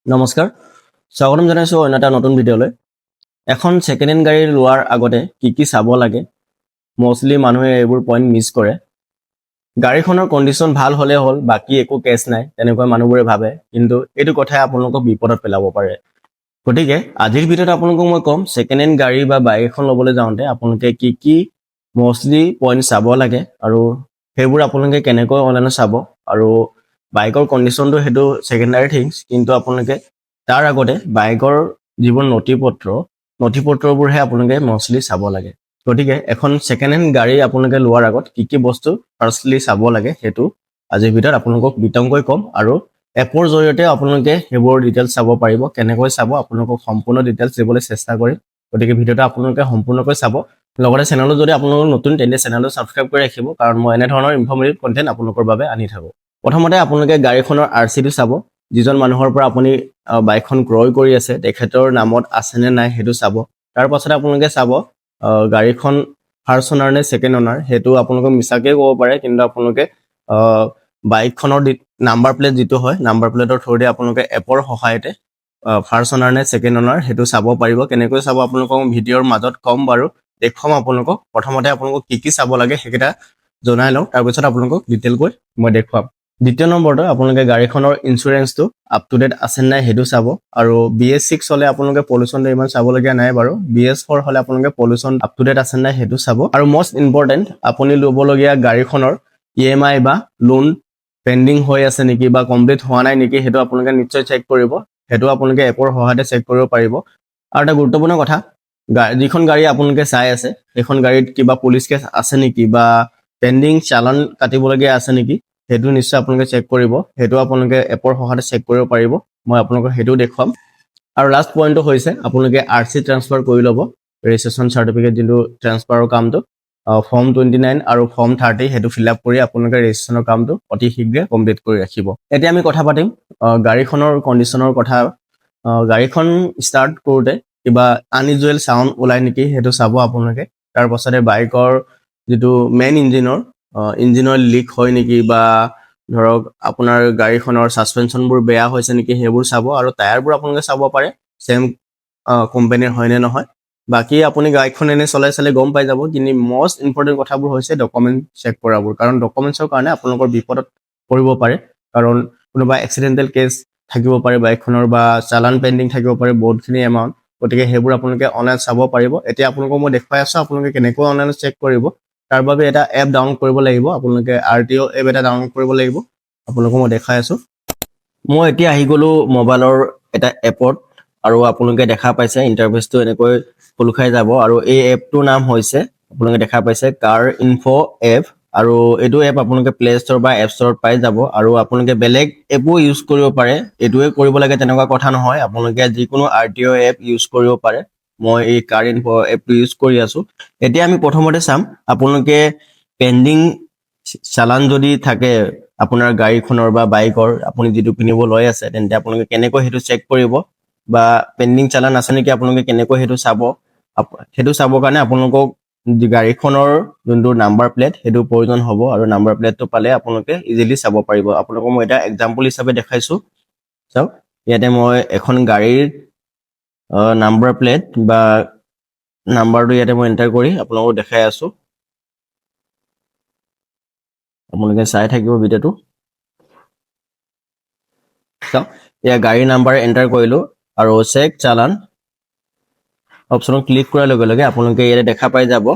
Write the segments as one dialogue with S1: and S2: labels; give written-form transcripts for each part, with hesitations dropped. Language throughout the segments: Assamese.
S1: নমস্কাৰ স্বাগতম জনাইছো অন্য এটা নতুন ভিডিঅ'লৈ এখন ছেকেণ্ড হেণ্ড গাড়ী লোৱাৰ আগতে কি চাব লাগে মোষ্টলি মানুহে এইবোৰ পইণ্ট মিছ কৰে গাড়ীখনৰ কণ্ডিশ্যন ভাল হ'লে হ'ল বাকি একো কেছ নাই তেনেকুৱা মানুহবোৰে ভাবে কিন্তু এইটো কথাই আপোনালোকক বিপদত পেলাব পাৰে গতিকে আজিৰ ভিডিঅ'ত আপোনালোকক মই ক'ম ছেকেণ্ড হেণ্ড গাড়ী বা বাইক এখন ল'বলৈ যাওঁতে আপোনালোকে কি মোষ্টলি পইণ্ট চাব লাগে আৰু সেইবোৰ আপোনালোকে কেনেকৈ অনলাইনত চাব আৰু বাইকৰ কণ্ডিশ্যনটো সেইটো ছেকেণ্ডাৰী থিংছ কিন্তু আপোনালোকে তাৰ আগতে বাইকৰ যিবোৰ নথিপত্ৰবোৰহে আপোনালোকে মোষ্টলি চাব লাগে গতিকে এখন ছেকেণ্ড হেণ্ড গাড়ী আপোনালোকে লোৱাৰ আগত কি বস্তু ফাৰ্ষ্টলি চাব লাগে সেইটো আজিৰ ভিডিঅ'ত আপোনালোকক বিতংকৈ ক'ম আৰু এপৰ জৰিয়তে আপোনালোকে সেইবোৰ ডিটেইলছ চাব পাৰিব কেনেকৈ চাব আপোনালোকক সম্পূৰ্ণ ডিটেইলছ দিবলৈ চেষ্টা কৰিম গতিকে ভিডিঅ'টো আপোনালোকে সম্পূৰ্ণকৈ চাব লগতে চেনেলত যদি আপোনালোক নতুন তেন্তে চেনেলটো ছাবস্ক্ৰাইব কৰি ৰাখিব কাৰণ মই এনে ধৰণৰ ইনফৰ্মেটিভ কণ্টেণ্ট আপোনালোকৰ বাবে আনি থাকোঁ প্ৰথমতে আপোনালোকে গাড়ীখনৰ আৰচিটো চাব যিজন মানুহৰ পৰা আপুনি বাইকখন ক্ৰয় কৰি আছে তেখেতৰ নামত আছে নে নাই সেইটো চাব তাৰ পাছতে আপোনালোকে চাব গাড়ীখন ফাৰ্ষ্ট অনাৰ নে ছেকেণ্ড অনাৰ সেইটো আপোনালোকে মিছাকৈ ক'ব পাৰে কিন্তু আপোনালোকে বাইকখনৰ নাম্বাৰ প্লেট যিটো হয় নাম্বাৰ প্লেটৰ থ্ৰুদি আপোনালোকে এপৰ সহায়তে ফাৰ্ষ্ট অনাৰ নে ছেকেণ্ড অনাৰ সেইটো চাব পাৰিব কেনেকৈ চাব আপোনালোকক ভিডিঅ'ৰ মাজত ক'ম বাৰু দেখুৱাম আপোনালোকক প্ৰথমতে আপোনালোকক কি চাব লাগে সেইকেইটা জনাই লওঁ তাৰপিছত আপোনালোকক ডিটেইলকৈ মই দেখুৱাম দ্বিতীয় নম্বৰটো আপোনালোকে গাড়ীখনৰ ইঞ্চুৰেঞ্চটো আপ টু ডেট আছে নাই সেইটো চাব আৰু BS6 হ'লে আপোনালোকে পলিউশ্যনটো ইমান চাবলগীয়া নাই বাৰু BS4 হ'লে আপোনালোকে পলিউশ্যন আপ টু ডেট আছে নাই সেইটো চাব আৰু মষ্ট ইম্পৰ্টেণ্ট আপুনি ল'বলগীয়া গাড়ীখনৰ EMI বা লোন পেণ্ডিং হৈ আছে নেকি বা কমপ্লিট হোৱা নাই নেকি সেইটো আপোনালোকে নিশ্চয় চেক কৰিব সেইটো আপোনালোকে এপৰ সহায়তে চেক কৰিব পাৰিব আৰু এটা গুৰুত্বপূৰ্ণ কথা যিখন গাড়ী আপোনালোকে চাই আছে সেইখন গাড়ীত কিবা পুলিচ কেছ আছে নেকি বা পেণ্ডিং চালান কাটিবলগীয়া আছে নেকি সেইটো নিশ্চয় আপোনালোকে চেক কৰিব সেইটো আপোনালোকে এপৰ সহায়তে চেক কৰিব পাৰিব মই আপোনালোকক সেইটো দেখুৱাম আৰু লাষ্ট পইণ্টটো হৈছে আপোনালোকে RC ট্ৰান্সফাৰ কৰি ল'ব ৰেজিষ্ট্ৰেশ্যন চাৰ্টিফিকেট যোনটো ট্ৰান্সফাৰৰ কামটো ফৰ্ম 29 আৰু ফৰ্ম 30 সেইটো ফিল আপ কৰি আপোনালোকে ৰেজিষ্ট্ৰেশ্যনৰ কামটো অতি শীঘ্ৰে কমপ্লিট কৰি ৰাখিব এতিয়া আমি কথা পাতিম গাড়ীখনৰ কণ্ডিশ্যনৰ কথা গাড়ীখন ষ্টাৰ্ট কৰোঁতে কিবা আনইউজুৱেল চাউণ্ড ওলাই নেকি সেইটো চাব আপোনালোকে তাৰ পাছতে বাইকৰ যিটো মেইন ইঞ্জিনৰ লিক হয় নেকি বা ধৰক আপোনাৰ গাড়ীখনৰ ছাছপেনশ্যনবোৰ বেয়া হৈছে নেকি সেইবোৰ চাব আৰু টায়াৰবোৰ আপোনালোকে চাব পাৰে চেম কোম্পানীৰ হয়নে নহয় বাকী আপুনি গাড়ীখন এনে চলাই গম পাই যাব কিন্তু মষ্ট ইম্পৰ্টেণ্ট কথাবোৰ হৈছে ডকুমেণ্ট চেক কৰাবোৰ কাৰণ ডকুমেণ্টছৰ কাৰণে আপোনালোকৰ বিপদত পৰিব পাৰে কাৰণ কোনোবা এক্সিডেণ্টেল কেছ থাকিব পাৰে বাইকখনৰ বা চালান পেণ্ডিং থাকিব পাৰে বহুতখিনি এমাউণ্ট গতিকে সেইবোৰ আপোনালোকে অনলাইন চাব পাৰিব এতিয়া আপোনালোকক মই দেখুৱাই আছোঁ আপোনালোকে কেনেকৈ অনলাইনত চেক কৰিব তাৰ বাবে এটা এপ ডাউনলোড কৰিব লাগিব আপোনালোকে RTO এপ এটা ডাউনলোড কৰিব লাগিব আপোনালোকক মই দেখাই আছোঁ মই এতিয়া আহি গ'লোঁ মোবাইলৰ এটা এপত আৰু আপোনালোকে দেখা পাইছে ইণ্টাৰফেচটো এনেকৈ খোল খাই যাব আৰু এই এপটোৰ নাম হৈছে আপোনালোকে দেখা পাইছে কাৰ ইনফো এপ আৰু এইটো এপ আপোনালোকে প্লে ষ্ট'ৰ বা এপ ষ্ট'ৰত পাই যাব আৰু আপোনালোকে বেলেগ এপো ইউজ কৰিব পাৰে এইটোৱে কৰিব লাগে তেনেকুৱা কথা নহয় আপোনালোকে যিকোনো RTO এপ ইউজ কৰিব পাৰে মই এই কাৰ ইনফো এপটো ইউজ কৰি আছোঁ এতিয়া আমি প্ৰথমতে চাম আপোনালোকে পেণ্ডিং চালান যদি থাকে আপোনাৰ গাড়ীখনৰ বা বাইকৰ আপুনি যিটো কিনিব লৈ আছে তেন্তে আপোনালোকে কেনেকৈ সেইটো চেক কৰিব বা পেণ্ডিং চালান আছে নেকি আপোনালোকে কেনেকৈ সেইটো চাব সেইটো চাবৰ কাৰণে আপোনালোকক গাড়ীখনৰ যোনটো নাম্বাৰ প্লেট সেইটো প্ৰয়োজন হ'ব আৰু নাম্বাৰ প্লেটটো পালে আপোনালোকে ইজিলি চাব পাৰিব আপোনালোকক মই এটা এক্সাম্পল হিচাপে দেখাইছোঁ চাওক ইয়াতে মই এখন গাড়ীৰ নাম্বাৰ প্লেট বা নাম্বাৰটো ইয়াতে মই এণ্টাৰ কৰি আপোনালোকক দেখাই আছোঁ আপোনালোকে চাই থাকিব ভিডিঅ'টো চাওক এয়া গাড়ীৰ নাম্বাৰ এণ্টাৰ কৰিলোঁ আৰু চেক চালান অপশ্যনত ক্লিক কৰাৰ লগে লগে আপোনালোকে ইয়াতে দেখা পাই যাব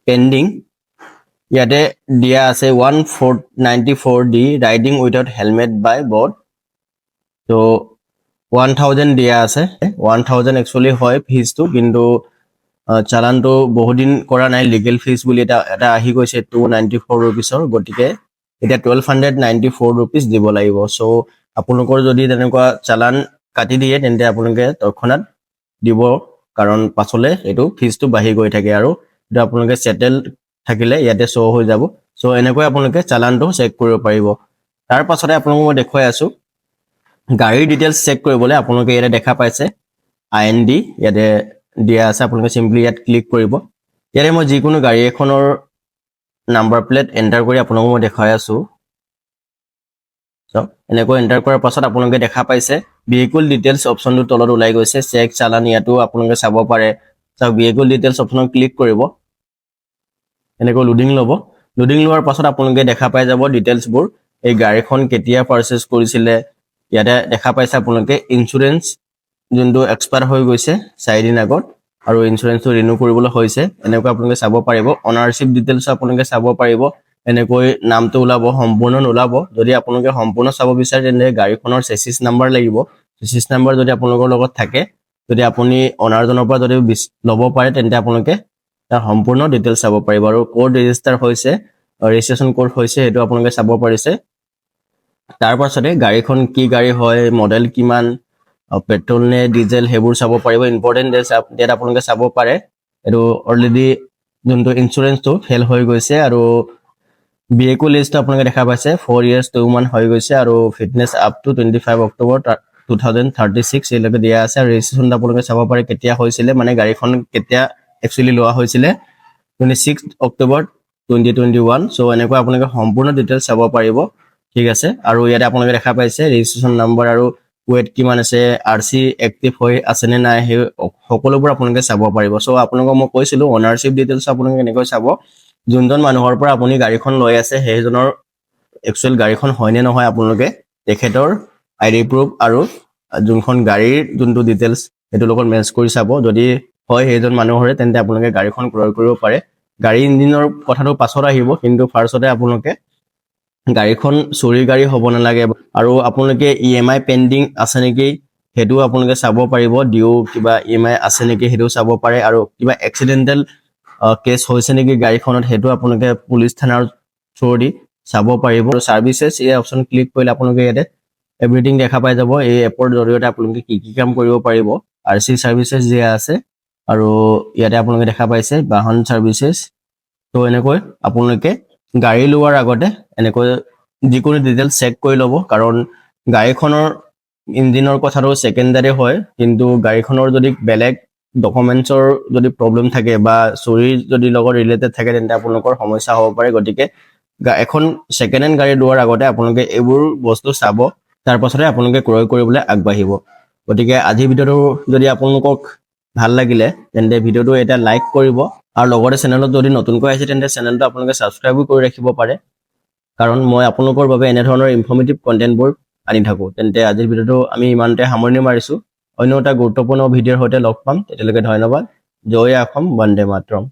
S1: পেণ্ডিং ইয়াতে দিয়া আছে 1494D ৰাইডিং উইথাউট হেলমেট বাই বট তো 1000 দিয়া আছে 1000 একচুৱেলি হয় ফিজটো কিন্তু চালানটো বহুত দিন কৰা নাই লিগেল ফিজ বুলি এটা আহি গৈছে 294 ৰুপিছৰ গতিকে এতিয়া 1294 ৰুপিছ দিব লাগিব চ' আপোনালোকৰ যদি তেনেকুৱা চালান কাটি দিয়ে তেন্তে আপোনালোকে তৎক্ষণাত দিব কাৰণ পাছলৈ এইটো ফিজটো বাঢ়ি গৈ থাকে আৰু এইটো আপোনালোকে চেটেল থাকিলে ইয়াতে শ্ব' হৈ যাব চ' এনেকৈ আপোনালোকে চালানটো চেক কৰিব পাৰিব তাৰ পাছতে আপোনালোকক মই দেখুৱাই আছোঁ গাড়ীৰ ডিটেইলছ চেক কৰিবলৈ আপোনালোকে ইয়াতে দেখা পাইছে IND ইয়াতে দিয়া আছে আপোনালোকে চিম্পলি ইয়াত ক্লিক কৰিব ইয়াতে মই যিকোনো গাড়ী এখনৰ নাম্বাৰ প্লেট এণ্টাৰ কৰি আপোনালোকক মই দেখাই আছোঁ চাওক এনেকৈ এণ্টাৰ কৰাৰ পাছত আপোনালোকে দেখা পাইছে ভেহিকল ডিটেইলছ অপশ্যনটো তলত ওলাই গৈছে চেক চালান ইয়াতো আপোনালোকে চাব পাৰে চাওক ভেহিকল ডিটেইলছ অপশ্যনত ক্লিক কৰিব এনেকৈ লোডিং ল'ব লোডিং লোৱাৰ পাছত আপোনালোকে দেখা পাই যাব ডিটেইলছবোৰ এই গাড়ীখন কেতিয়া পাৰচেজ কৰিছিলে ইয়াতে দেখা পাইছে আপোনালোকে ইনস্যুৰেঞ্চ যোনটো এক্সপায়াৰ হৈ গৈছে 4 দিন আগত আৰু ইনস্যুৰেঞ্চটো ৰিনিউ কৰিবলৈ হৈছে এনেকৈ আপোনালোকে চাব পাৰিব অনাৰশ্বিপ ডিটেইলছ আপোনালোকে চাব পাৰিব এনেকৈ নামটো ওলাব সম্পূৰ্ণ নোলাব যদি আপোনালোকে সম্পূৰ্ণ চাব বিচাৰে তেন্তে গাড়ীখনৰ চেচিছ নাম্বাৰ লাগিব চেচিছ নাম্বাৰ যদি আপোনালোকৰ লগত থাকে যদি আপুনি অনাৰজনৰ পৰা যদি ল'ব পাৰে তেন্তে আপোনালোকে তাৰ সম্পূৰ্ণ ডিটেইলছ চাব পাৰিব আৰু কোড ৰেজিষ্টাৰ হৈছে ৰেজিষ্ট্ৰেচন কোড হৈছে সেইটো আপোনালোকে চাব পাৰিছে তাৰ পাছতে গাড়ীখন কি গাড়ী হয় মডেল কিমান পেট্ৰল নে ডিজেল হেবোৰ চাব পাৰিব ইম্পৰ্টেন্ট ডেট আপোনালোকে চাব পাৰে এটো অলৰেডি যোনটো ইনস্যুৰেঞ্চটো ফেল হৈ গৈছে আৰু ভেহিকল লিষ্টটো আপোনালোকে দেখা পাইছে 4 ইয়াৰ্ছ 2 মান্থ হৈ গৈছে আৰু ফিটনেছ আপ টু 25 অক্টোবৰ 2036 এলৈকে দিয়া আছে আৰু ৰেজিষ্ট্ৰেচনটো আপোনালোকে চাব পাৰে কেতিয়া হৈছিলে মানে গাড়ীখন কেতিয়া একচুয়ালি লোৱা হৈছিলে 26 অক্টোবৰ 2021 সো এনেকৈ আপোনালোকে সম্পূৰ্ণ ডিটেইলছ চাব পাৰিব ঠিক আছে আৰু ইয়াতে আপোনালোকে দেখা পাইছে ৰেজিষ্ট্ৰেচন নম্বৰ আৰু ওয়েট কিমান আছে আৰসি এক্টিভ হৈ আছে নে নাই হে সকলোবোৰ আপোনালোকে চাব পাৰিব সো আপোনালোকক মই কৈছিলো অনাৰশ্বিপ ডিটেইলছ আপোনালোকে এনেকৈ চাব যোনজন মানুহৰ পৰা আপুনি গাড়ীখন লৈ আছে সেইজনৰ একচুয়াল গাড়ীখন হয় নে নহয় আপোনালোকে তেখেতৰ আইডি প্ৰুফ আৰু যোনখন গাড়ীৰ যোনটো ডিটেইলছ এটো লগত মেচ কৰি চাব যদি হয় সেইজন মানুহৰে তেন্তে আপোনালোকে গাড়ীখন ক্ৰয় কৰিব পাৰে গাড়ী ইঞ্জিনৰ কথাটো পাছত আহিব কিন্তু ফাৰ্ষ্টতে আপোনালোকে গাড়ীখন চুৰি গাড়ী হ'ব নালাগে আৰু আপোনালোকে ইএমআই পেন্ডিং আছে নেকি হেতু আপোনালোকে চাব পাৰিব ডিউ কিবা ইএমআই আছে নেকি হেতু চাব পাৰে আৰু কিবা এক্সিডেন্টাল কেছ হৈছে নেকি গাড়ীখনত হেতু আপোনালোকে পুলিচ থানাৰ থ্ৰুদি চাব পাৰিব আৰু সাৰ্ভিসেছ এই অপচন ক্লিক কৰিলে আপোনালোকে ইয়াতে এভৰিথিং দেখা পাই যাব এই এপৰ জৰিয়তে আপোনালোকে কি কাম কৰিব পাৰিব আৰসি সাৰ্ভিসেছ যে আছে আৰু ইয়াতে আপোনালোকে দেখা পাইছে বাহন সাৰ্ভিসেছ তো এনেকৈ আপোনালোকে গাড়ী লোৱাৰ আগতে এনেকৈ যিকোনো ডিটেইলছ চেক কৰি ল'ব কাৰণ গাড়ীখনৰ ইঞ্জিনৰ কথাটো সেকেন্ডাৰী হয় কিন্তু গাড়ীখনৰ যদি বেলেগ ডকুমেন্টছৰ যদি প্ৰবলেম থাকে বা চুৰি যদি লগত ৰিলেটেড থাকে তেন্তে আপোনালোকৰ সমস্যা হ'ব পাৰে গতিকে এখন সেকেন্ড হ্যান্ড গাড়ী লোৱাৰ আগতে আপোনালোকে এইবোৰ বস্তু চাব তাৰ পাছতে আপোনালোকে ক্ৰয় কৰিবলৈ আগবাঢ়িব গতিকে আজি ভিডিওটো যদি আপোনালোকক ভাল লাগিলে তেন্তে ভিডিওটো এটা লাইক কৰিব আৰু লগতে চেনেলত যদি নতুনকৈ আহিছে তেন্তে চেনেলটো আপোনালোকে সাবস্ক্ৰাইব কৰি ৰাখিব পাৰে কাৰণ মই আপোনালোকৰ বাবে এনে ধৰণৰ ইনফৰ্মেটিভ কন্টেন্টবোৰ আনি থাকো তেন্তে আজিৰ ভিডিওটো আমি ইমানতে সামৰণি মাৰিছো অন্য এটা গুৰুত্বপূৰ্ণ ভিডিওৰ সৈতে লগ পাম তেতিয়ালৈকে ধন্যবাদ জয় অসম বন্দে মাতৰম